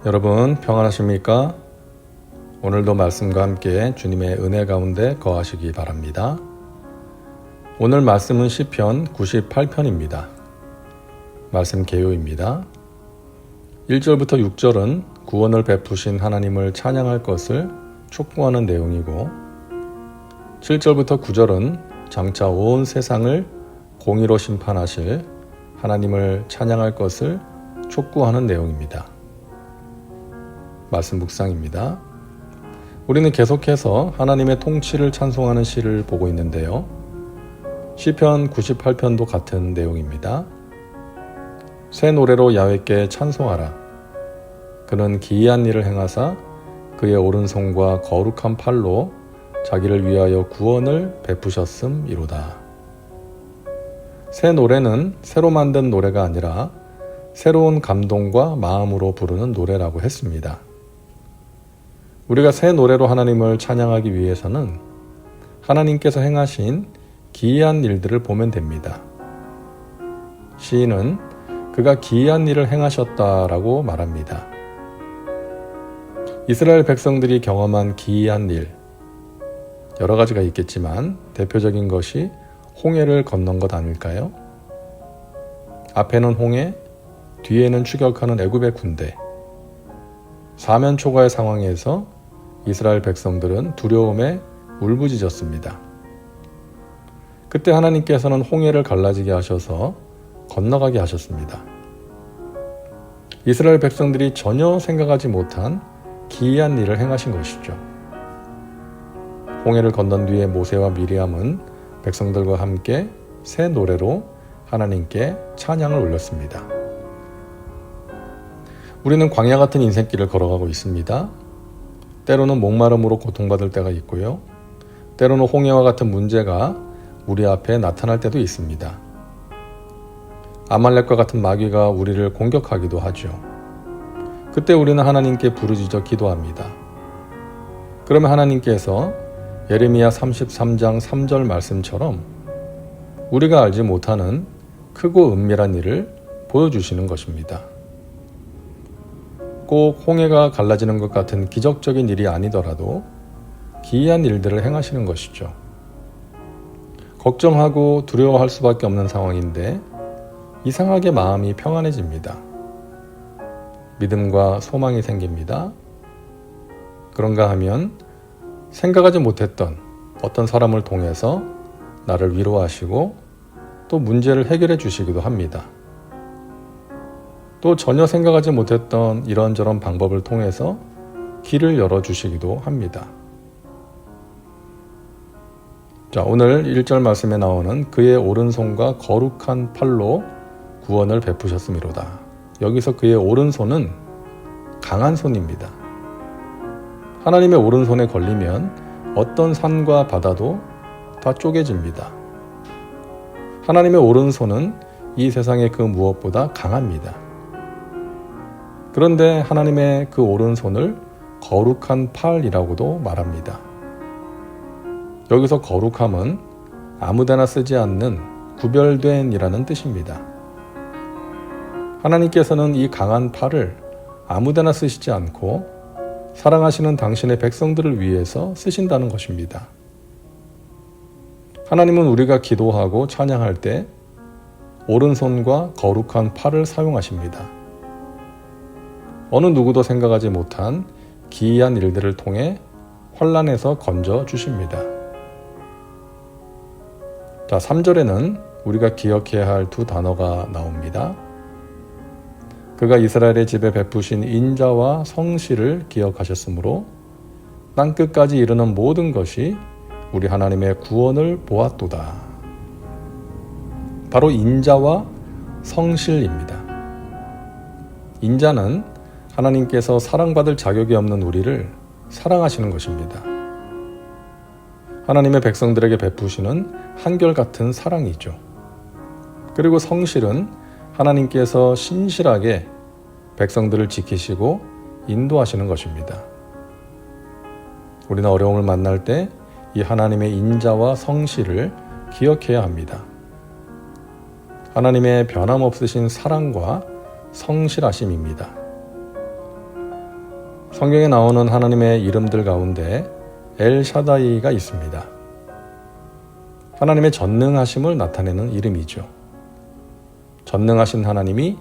여러분 평안하십니까? 오늘도 말씀과 함께 주님의 은혜 가운데 거하시기 바랍니다. 오늘 말씀은 시편 98편입니다. 말씀 개요입니다. 1절부터 6절은 구원을 베푸신 하나님을 찬양할 것을 촉구하는 내용이고 7절부터 9절은 장차 온 세상을 공의로 심판하실 하나님을 찬양할 것을 촉구하는 내용입니다. 말씀 묵상입니다. 우리는 계속해서 하나님의 통치를 찬송하는 시를 보고 있는데요. 시편 98편도 같은 내용입니다. 새 노래로 야훼께 찬송하라. 그는 기이한 일을 행하사 그의 오른손과 거룩한 팔로 자기를 위하여 구원을 베푸셨음이로다. 새 노래는 새로 만든 노래가 아니라 새로운 감동과 마음으로 부르는 노래라고 했습니다. 우리가 새 노래로 하나님을 찬양하기 위해서는 하나님께서 행하신 기이한 일들을 보면 됩니다. 시인은 그가 기이한 일을 행하셨다라고 말합니다. 이스라엘 백성들이 경험한 기이한 일, 여러 가지가 있겠지만 대표적인 것이 홍해를 건넌 것 아닐까요? 앞에는 홍해, 뒤에는 추격하는 애굽의 군대. 사면초가의 상황에서 이스라엘 백성들은 두려움에 울부짖었습니다. 그때 하나님께서는 홍해를 갈라지게 하셔서 건너가게 하셨습니다. 이스라엘 백성들이 전혀 생각하지 못한 기이한 일을 행하신 것이죠. 홍해를 건넌 뒤에 모세와 미리암은 백성들과 함께 새 노래로 하나님께 찬양을 올렸습니다. 우리는 광야 같은 인생길을 걸어가고 있습니다. 때로는 목마름으로 고통받을 때가 있고요. 때로는 홍해와 같은 문제가 우리 앞에 나타날 때도 있습니다. 아말렉과 같은 마귀가 우리를 공격하기도 하죠. 그때 우리는 하나님께 부르짖어 기도합니다. 그러면 하나님께서 예레미야 33장 3절 말씀처럼 우리가 알지 못하는 크고 은밀한 일을 보여주시는 것입니다. 꼭 홍해가 갈라지는 것 같은 기적적인 일이 아니더라도 기이한 일들을 행하시는 것이죠. 걱정하고 두려워할 수밖에 없는 상황인데 이상하게 마음이 평안해집니다. 믿음과 소망이 생깁니다. 그런가 하면 생각하지 못했던 어떤 사람을 통해서 나를 위로하시고 또 문제를 해결해 주시기도 합니다. 또 전혀 생각하지 못했던 이런저런 방법을 통해서 길을 열어주시기도 합니다. 자, 오늘 1절 말씀에 나오는 그의 오른손과 거룩한 팔로 구원을 베푸셨음이로다. 여기서 그의 오른손은 강한 손입니다. 하나님의 오른손에 걸리면 어떤 산과 바다도 다 쪼개집니다. 하나님의 오른손은 이 세상의 그 무엇보다 강합니다. 그런데 하나님의 그 오른손을 거룩한 팔이라고도 말합니다. 여기서 거룩함은 아무데나 쓰지 않는 구별된 이라는 뜻입니다. 하나님께서는 이 강한 팔을 아무데나 쓰시지 않고 사랑하시는 당신의 백성들을 위해서 쓰신다는 것입니다. 하나님은 우리가 기도하고 찬양할 때 오른손과 거룩한 팔을 사용하십니다. 어느 누구도 생각하지 못한 기이한 일들을 통해 환난에서 건져 주십니다. 자, 3절에는 우리가 기억해야 할 두 단어가 나옵니다. 그가 이스라엘의 집에 베푸신 인자와 성실을 기억하셨으므로 땅끝까지 이르는 모든 것이 우리 하나님의 구원을 보았도다. 바로 인자와 성실입니다. 인자는 하나님께서 사랑받을 자격이 없는 우리를 사랑하시는 것입니다. 하나님의 백성들에게 베푸시는 한결같은 사랑이죠. 그리고 성실은 하나님께서 신실하게 백성들을 지키시고 인도하시는 것입니다. 우리는 어려움을 만날 때 이 하나님의 인자와 성실을 기억해야 합니다. 하나님의 변함없으신 사랑과 성실하심입니다. 성경에 나오는 하나님의 이름들 가운데 엘샤다이가 있습니다. 하나님의 전능하심을 나타내는 이름이죠. 전능하신 하나님이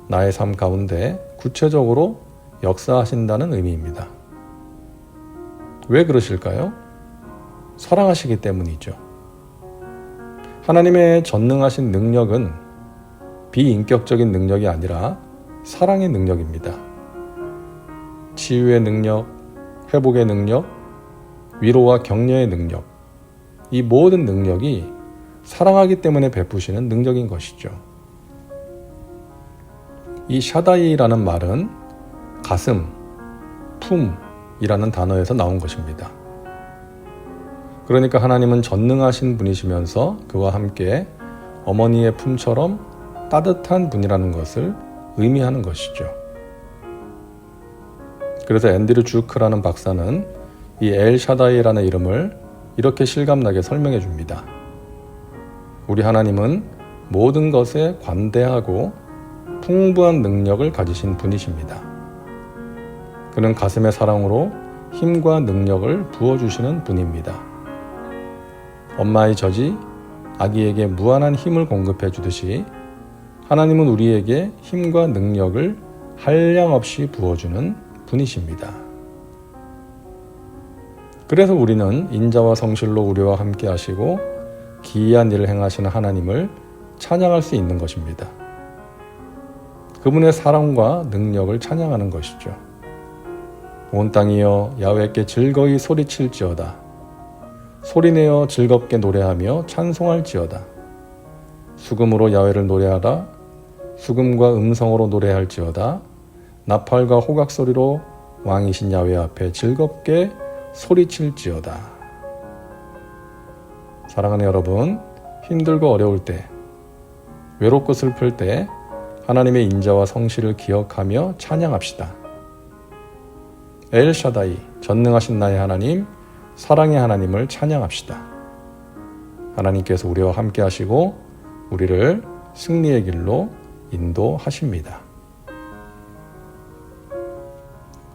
나의 삶 가운데 구체적으로 역사하신다는 의미입니다. 왜 그러실까요? 사랑하시기 때문이죠. 하나님의 전능하신 능력은 비인격적인 능력이 아니라 사랑의 능력입니다. 치유의 능력, 회복의 능력, 위로와 격려의 능력, 이 모든 능력이 사랑하기 때문에 베푸시는 능력인 것이죠. 이 샤다이라는 말은 가슴, 품이라는 단어에서 나온 것입니다. 그러니까 하나님은 전능하신 분이시면서 그와 함께 어머니의 품처럼 따뜻한 분이라는 것을 의미하는 것이죠. 그래서 앤드류 주크라는 박사는 이 엘샤다이라는 이름을 이렇게 실감나게 설명해 줍니다. 우리 하나님은 모든 것에 관대하고 풍부한 능력을 가지신 분이십니다. 그는 가슴의 사랑으로 힘과 능력을 부어주시는 분입니다. 엄마의 젖이 아기에게 무한한 힘을 공급해 주듯이 하나님은 우리에게 힘과 능력을 한량없이 부어주는 분이십니다. 그래서 우리는 인자와 성실로 우리와 함께 하시고 기이한 일을 행하시는 하나님을 찬양할 수 있는 것입니다. 그분의 사랑과 능력을 찬양하는 것이죠. 온 땅이여 야훼께 즐거이 소리칠지어다. 소리내어 즐겁게 노래하며 찬송할지어다. 수금으로 야훼를 노래하라. 수금과 음성으로 노래할지어다. 나팔과 호각 소리로 왕이신 야훼 앞에 즐겁게 소리칠지어다. 사랑하는 여러분, 힘들고 어려울 때, 외롭고 슬플 때 하나님의 인자와 성실을 기억하며 찬양합시다. 엘샤다이, 전능하신 나의 하나님, 사랑의 하나님을 찬양합시다. 하나님께서 우리와 함께 하시고 우리를 승리의 길로 인도하십니다.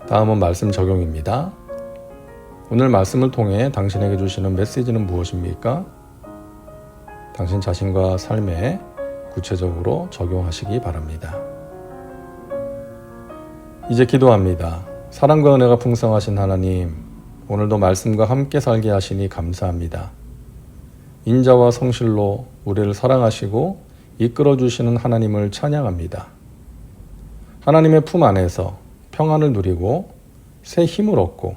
다음은 말씀 적용입니다. 오늘 말씀을 통해 당신에게 주시는 메시지는 무엇입니까? 당신 자신과 삶에 구체적으로 적용하시기 바랍니다. 이제 기도합니다. 사랑과 은혜가 풍성하신 하나님, 오늘도 말씀과 함께 살게 하시니 감사합니다. 인자와 성실로 우리를 사랑하시고 이끌어주시는 하나님을 찬양합니다. 하나님의 품 안에서 평안을 누리고 새 힘을 얻고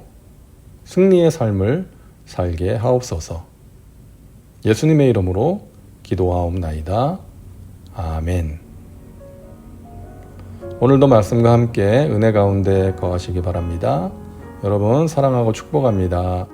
승리의 삶을 살게 하옵소서. 예수님의 이름으로 기도하옵나이다. 아멘. 오늘도 말씀과 함께 은혜 가운데 거하시기 바랍니다. 여러분 사랑하고 축복합니다.